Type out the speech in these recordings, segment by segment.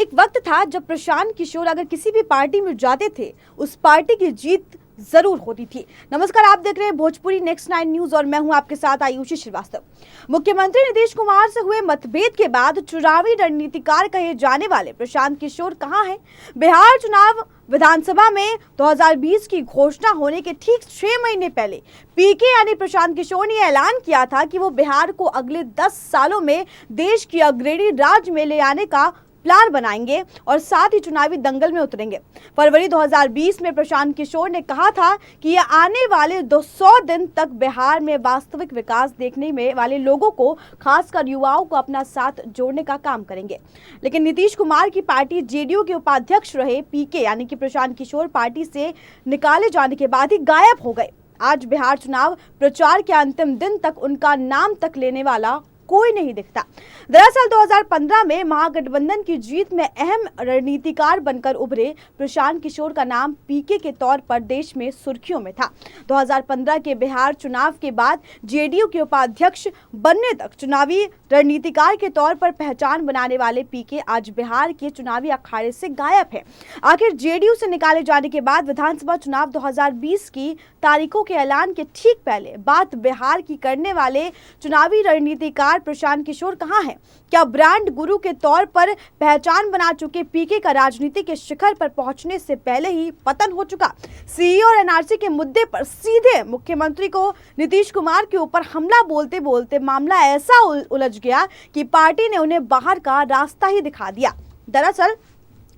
एक वक्त था जब प्रशांत किशोर अगर किसी भी पार्टी में जाते थे, उस पार्टी की जीत जरूर होती थी। नमस्कार, आप देख रहे हैं भोजपुरी नेक्स्ट 9 न्यूज और मैं हूं आपके साथ आयुषी श्रीवास्तव। मुख्यमंत्री नीतीश कुमार से हुए मतभेद के बाद चुनावी रणनीतिकार कहे जाने वाले प्रशांत किशोर कहां हैं? बिहार चुनाव विधानसभा में 2020 की घोषणा होने के ठीक 6 महीने पहले पीके यानी प्रशांत किशोर ने ऐलान किया था कि वो बिहार को अगले 10 सालों में देश की अग्रणी राज्य में ले आने का प्लान बनाएंगे और साथ ही चुनावी दंगल में उतरेंगे। फरवरी 2020 में प्रशांत किशोर ने कहा था कि ये आने वाले 200 दिन तक बिहार में वास्तविक विकास देखने में वाले लोगों को, खासकर युवाओं को अपना साथ जोड़ने का काम करेंगे। लेकिन नीतीश कुमार की पार्टी जेडीयू के उपाध्यक्ष रहे पीके यानी कि प्रशांत किशोर पार्टी से निकाले जाने के बाद ही गायब हो गए। आज बिहार चुनाव प्रचार के अंतिम दिन तक उनका नाम तक लेने वाला कोई नहीं दिखता। दरअसल 2015 में महागठबंधन की जीत में अहम रणनीतिकार बनकर उभरे प्रशांत किशोर का नाम पीके के तौर पर देश में सुर्खियों में था। 2015 के बिहार चुनाव के बाद जेडीयू के उपाध्यक्ष बनने तक चुनावी रणनीतिकार के तौर पर पहचान बनाने वाले पीके आज बिहार के चुनावी अखाड़े से गायब है। आखिर जेडीयू से निकाले जाने के बाद विधानसभा चुनाव 2020 की तारीखों के ऐलान के ठीक पहले बात बिहार की करने वाले चुनावी रणनीतिकार प्रशांत किशोर कहां है? क्या ब्रांड गुरु के तौर पर पहचान बना चुके पीके का राजनीति के शिखर पर पहुंचने से पहले ही पतन हो चुका? सीए और एनआरसी के मुद्दे पर सीधे मुख्यमंत्री को नीतीश कुमार के ऊपर हमला बोलते बोलते मामला ऐसा उलझ गया कि पार्टी ने उन्हें बाहर का रास्ता ही दिखा दिया। दरअसल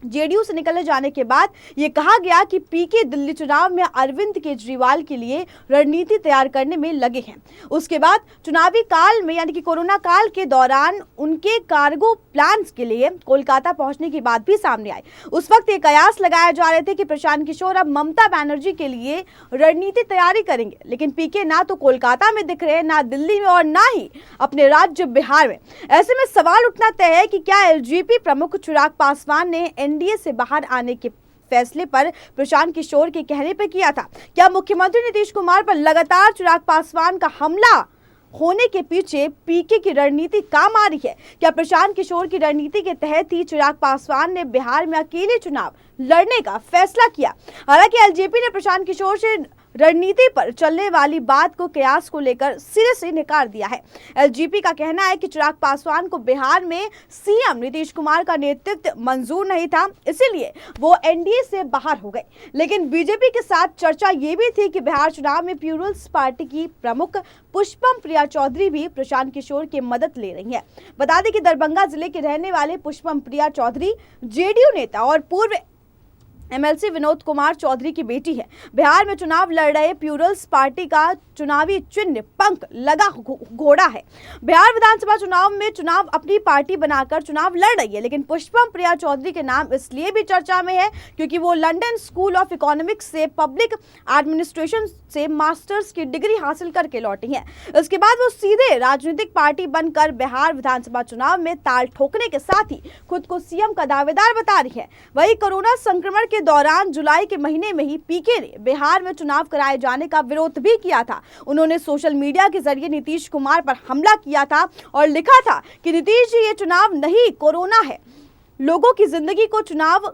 जेडीयू से निकले जाने के बाद ये कहा गया कि पीके दिल्ली चुनाव में अरविंद केजरीवाल के लिए रणनीति तैयार करने में लगे हैं। उसके बाद चुनावी काल में यानी कि कोरोना काल के दौरान उनके कार्गो प्लान्स के लिए कोलकाता पहुंचने की बात भी सामने आई। उस वक्त ये कयास लगाए जा रहे थे कि प्रशांत किशोर अब ममता बनर्जी के लिए रणनीति तैयारी करेंगे, लेकिन पीके ना तो कोलकाता में दिख रहे, ना दिल्ली में और ना ही अपने राज्य बिहार में। ऐसे में सवाल उठना तय है कि क्या एलजेपी प्रमुख चिराग पासवान ने एनडीए से बाहर आने के फैसले पर प्रशांत किशोर के कहने पर किया था? क्या मुख्यमंत्री नीतीश कुमार पर लगातार चिराग पासवान का हमला होने के पीछे पीके की रणनीति काम आ रही है? क्या प्रशांत किशोर की रणनीति के तहत ही चिराग पासवान ने बिहार में अकेले चुनाव लड़ने का फैसला किया? हालांकि एलजेपी ने प्रशांत किशोर से रणनीति पर चलने वाली बात को कयास को लेकर सिरे से नकार दिया है। एलजेपी का कहना है कि चिराग पासवान को बिहार में सीएम नीतीश कुमार का नेतृत्व मंजूर नहीं था, इसीलिए वो एनडीए से बाहर हो गए। लेकिन बीजेपी के साथ चर्चा ये भी थी कि बिहार चुनाव में पीपुल्स पार्टी की प्रमुख पुष्पम प्रिया चौधरी भी प्रशांत किशोर की मदद ले रही है। बता दें कि दरभंगा जिले के रहने वाले पुष्पम प्रिया चौधरी जेडीयू नेता और पूर्व एमएलसी विनोद कुमार चौधरी की बेटी है। बिहार में चुनाव लड़ रहे पीपुल्स पार्टी का चुनावी चिन्ह पंख लगा घोड़ा है। बिहार विधानसभा चुनाव में चुनाव अपनी पार्टी बनाकर चुनाव लड़ रही है, लेकिन पुष्पम प्रिया चौधरी के नाम इसलिए भी चर्चा में है क्योंकि वो लंदन स्कूल ऑफ इकोनॉमिक्स से पब्लिक एडमिनिस्ट्रेशन से मास्टर्स की डिग्री हासिल करके लौटी हैं। इसके बाद वो सीधे राजनीतिक पार्टी बनकर बिहार विधानसभा चुनाव में ताल ठोकने के साथ ही खुद को सीएम का दावेदार बता रही है। वही कोरोना संक्रमण के दौरान जुलाई के महीने में ही पीके ने बिहार में चुनाव कराए जाने का विरोध भी किया था। उन्होंने सोशल मीडिया के जरिए नीतीश कुमार पर हमला किया था और लिखा था कि नीतीश जी, ये चुनाव नहीं कोरोना है, लोगों की जिंदगी को चुनावी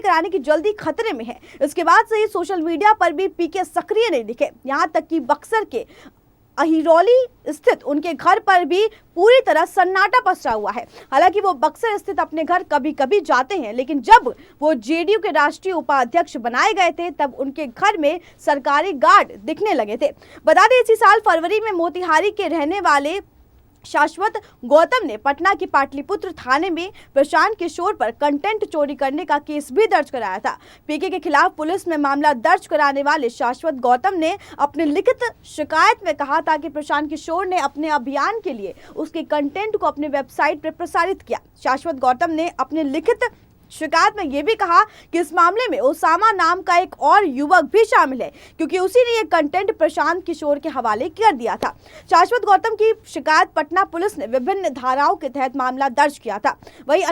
कराने की जल्दी खतरे में है। इसके बाद से ही सोशल मीडिया पर भी पीके सक्रिय नहीं दिखे। यहां तक कि बक्सर के अहिरौली स्थित उनके घर पर भी पूरी तरह सन्नाटा पसरा हुआ है। हालांकि वो बक्सर स्थित अपने घर कभी कभी जाते हैं, लेकिन जब वो जेडीयू के राष्ट्रीय उपाध्यक्ष बनाए गए थे तब उनके घर में सरकारी गार्ड दिखने लगे थे। बता दें, इसी साल फरवरी में मोतिहारी के रहने वाले शाश्वत गौतम ने पटना के पाटलिपुत्र थाने में प्रशांत किशोर पर कंटेंट चोरी करने का केस भी दर्ज कराया था। पीके के खिलाफ पुलिस में मामला दर्ज कराने वाले शाश्वत गौतम ने अपने लिखित शिकायत में कहा था कि प्रशांत किशोर ने अपने अभियान के लिए उसके कंटेंट को अपने वेबसाइट पर प्रसारित किया। शाश्वत गौतम ने अपने लिखित शिकायत में यह भी कहा कि इस मामले में ओसामा नाम का एक और युवक भी शामिल है, क्योंकि उसी ने ये कंटेंट प्रशांत किशोर के हवाले कर दिया था। शाश्वत गौतम की शिकायत पटना पुलिस ने विभिन्न धाराओं के तहत मामला दर्ज किया था। वही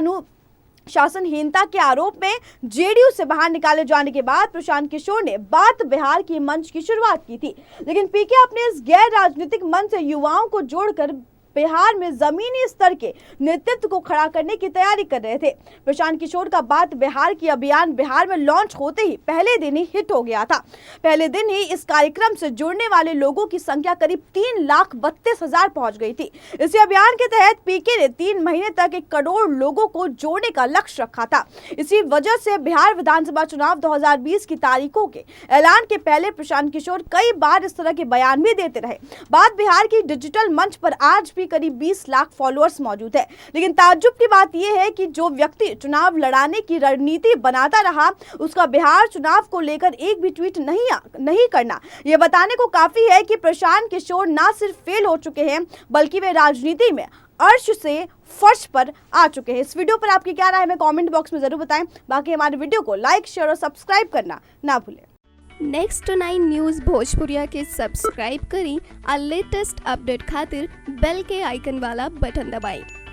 अनुशासनहीनता के आरोप में जेडीयू से बाहर निकाले जाने के बाद प्रशांत किशोर ने बात बिहार की मंच की शुरुआत की थी, लेकिन पीके अपने इस गैर राजनीतिक मंच से युवाओं को जोड़कर बिहार में जमीनी स्तर के नेतृत्व को खड़ा करने की तैयारी कर रहे थे। प्रशांत किशोर का बात बिहार की अभियान बिहार में लॉन्च होते ही पहले दिन ही हिट हो गया था। पहले दिन ही इस कार्यक्रम से जुड़ने वाले लोगों की संख्या करीब 3,32,000 पहुंच गई थी। इसी अभियान के तहत पीके ने 3 महीने तक 1 करोड़ लोगों को जोड़ने का लक्ष्य रखा था। इसी वजह से बिहार विधानसभा चुनाव 2020 की तारीखों के ऐलान के पहले प्रशांत किशोर कई बार इस तरह के बयान भी देते रहे। बात बिहार की डिजिटल मंच पर आज भी करीब 20 लाख फॉलोअर्स मौजूद है, लेकिन ताज्जुब की बात यह है कि जो व्यक्ति चुनाव लड़ाने की रणनीति बनाता रहा, उसका बिहार चुनाव को लेकर एक भी ट्वीट नहीं करना यह बताने को काफी है कि प्रशांत किशोर ना सिर्फ फेल हो चुके हैं, बल्कि वे राजनीति में अर्श से फर्श पर आ चुके हैं। इस वीडियो पर आपकी क्या राय है, हमें कमेंट बॉक्स में जरूर बताएं। बाकी हमारे वीडियो को लाइक, शेयर और सब्सक्राइब करना ना भूलें। नेक्स्ट 9 न्यूज़ भोजपुरिया के सब्सक्राइब करी और लेटेस्ट अपडेट खातिर बेल के आइकन वाला बटन दबाएं।